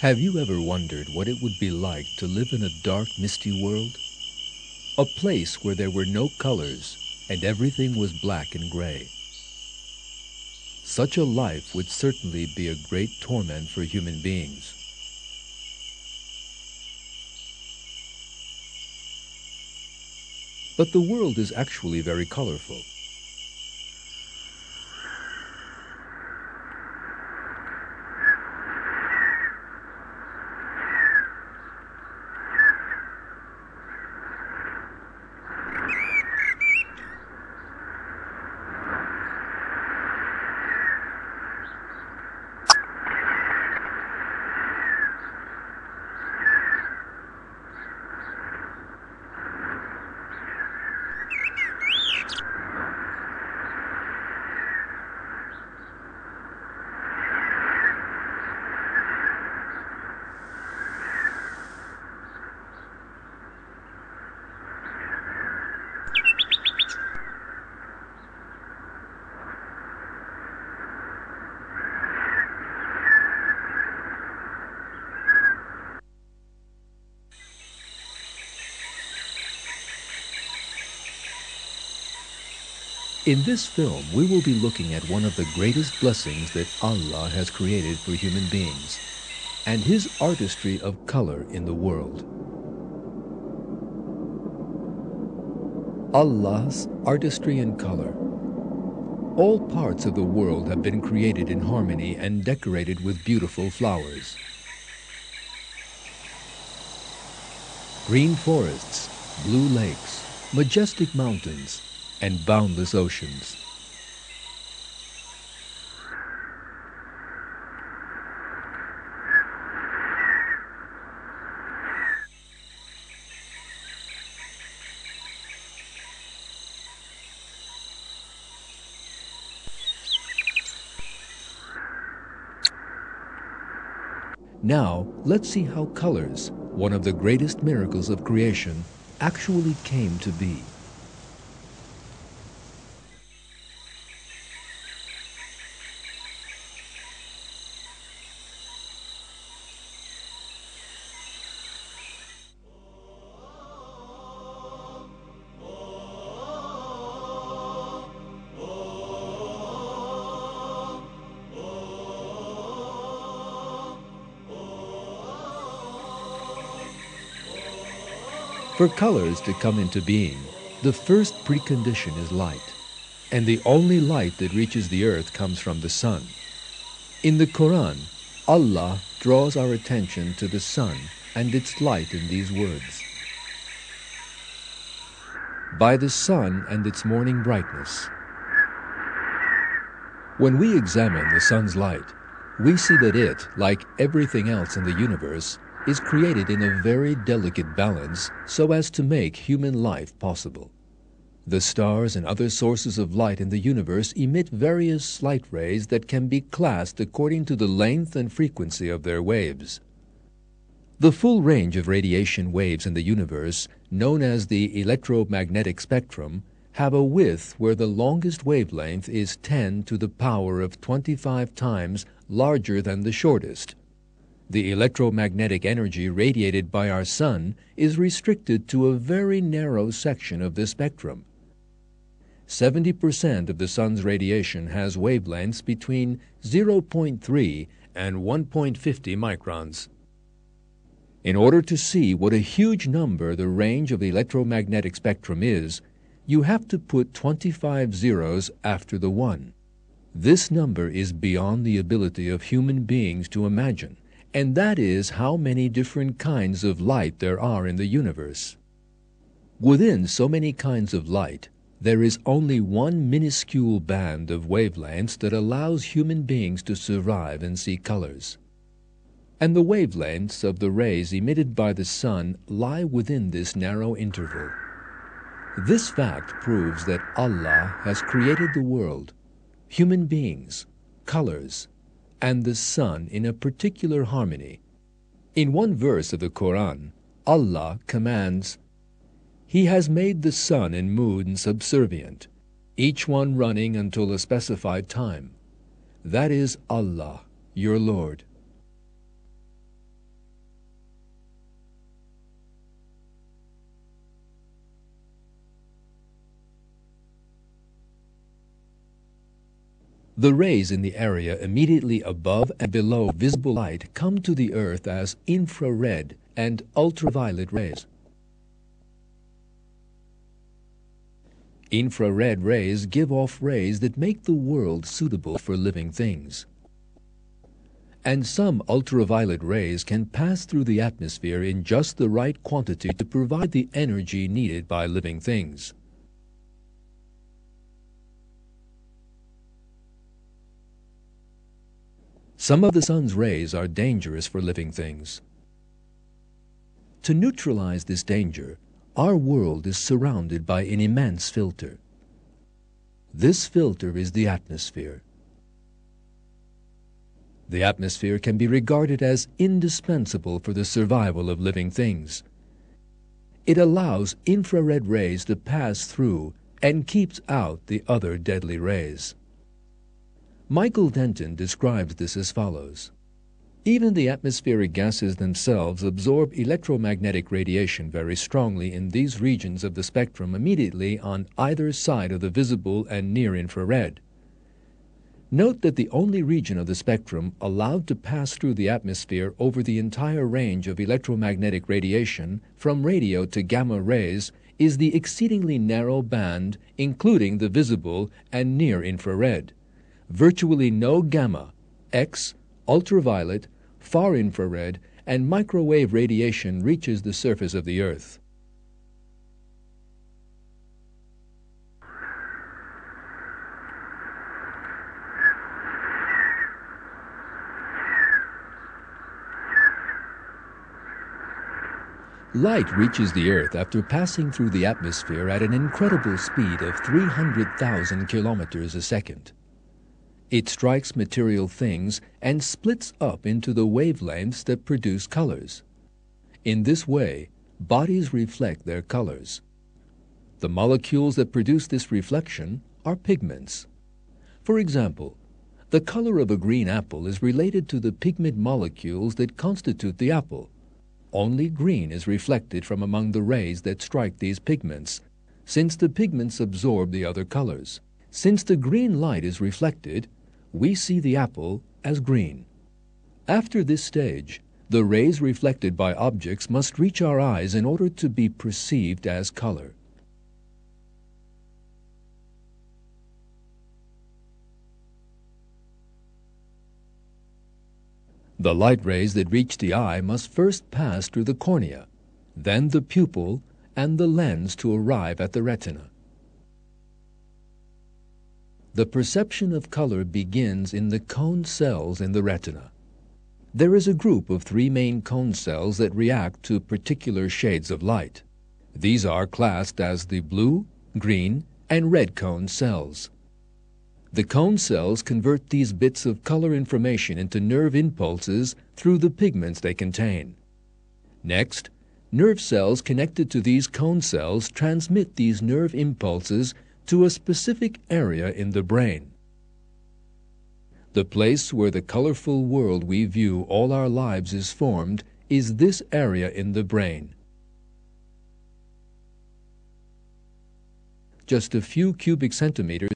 Have you ever wondered what it would be like to live in a dark, misty world? A place where there were no colors and everything was black and gray. Such a life would certainly be a great torment for human beings. But the world is actually very colorful. In this film, we will be looking at one of the greatest blessings that Allah has created for human beings, and His artistry of color in the world. Allah's artistry in color. All parts of the world have been created in harmony and decorated with beautiful flowers. Green forests, blue lakes, majestic mountains, and boundless oceans. Now, let's see how colors, one of the greatest miracles of creation, actually came to be. For colors to come into being, the first precondition is light, and the only light that reaches the earth comes from the sun. In the Quran, Allah draws our attention to the sun and its light in these words: by the sun and its morning brightness. When we examine the sun's light, we see that it, like everything else in the universe, is created in a very delicate balance so as to make human life possible. The stars and other sources of light in the universe emit various light rays that can be classed according to the length and frequency of their waves. The full range of radiation waves in the universe, known as the electromagnetic spectrum, have a width where the longest wavelength is 10 to the power of 25 times larger than the shortest. The electromagnetic energy radiated by our sun is restricted to a very narrow section of this spectrum. 70% of the sun's radiation has wavelengths between 0.3 and 1.50 microns. In order to see what a huge number the range of the electromagnetic spectrum is, you have to put 25 zeros after the 1. This number is beyond the ability of human beings to imagine, and that is how many different kinds of light there are in the universe. Within so many kinds of light, there is only one minuscule band of wavelengths that allows human beings to survive and see colors. And the wavelengths of the rays emitted by the sun lie within this narrow interval. This fact proves that Allah has created the world, human beings, colors, and the sun in a particular harmony. In one verse of the Quran, Allah commands, "He has made the sun and moon subservient, each one running until a specified time. That is Allah, your Lord." The rays in the area immediately above and below visible light come to the Earth as infrared and ultraviolet rays. Infrared rays give off rays that make the world suitable for living things. And some ultraviolet rays can pass through the atmosphere in just the right quantity to provide the energy needed by living things. Some of the sun's rays are dangerous for living things. To neutralize this danger, our world is surrounded by an immense filter. This filter is the atmosphere. The atmosphere can be regarded as indispensable for the survival of living things. It allows infrared rays to pass through and keeps out the other deadly rays. Michael Denton describes this as follows. Even the atmospheric gases themselves absorb electromagnetic radiation very strongly in these regions of the spectrum immediately on either side of the visible and near infrared. Note that the only region of the spectrum allowed to pass through the atmosphere over the entire range of electromagnetic radiation from radio to gamma rays is the exceedingly narrow band including the visible and near infrared. Virtually no gamma, X, ultraviolet, far infrared, and microwave radiation reaches the surface of the Earth. Light reaches the Earth after passing through the atmosphere at an incredible speed of 300,000 kilometers a second. It strikes material things and splits up into the wavelengths that produce colors. In this way, bodies reflect their colors. The molecules that produce this reflection are pigments. For example, the color of a green apple is related to the pigment molecules that constitute the apple. Only green is reflected from among the rays that strike these pigments, since the pigments absorb the other colors. Since the green light is reflected, we see the apple as green. After this stage, the rays reflected by objects must reach our eyes in order to be perceived as color. The light rays that reach the eye must first pass through the cornea, then the pupil and the lens to arrive at the retina. The perception of color begins in the cone cells in the retina. There is a group of 3 main cone cells that react to particular shades of light. These are classed as the blue, green, and red cone cells. The cone cells convert these bits of color information into nerve impulses through the pigments they contain. Next, nerve cells connected to these cone cells transmit these nerve impulses to a specific area in the brain. The place where the colorful world we view all our lives is formed is this area in the brain. Just a few cubic centimeters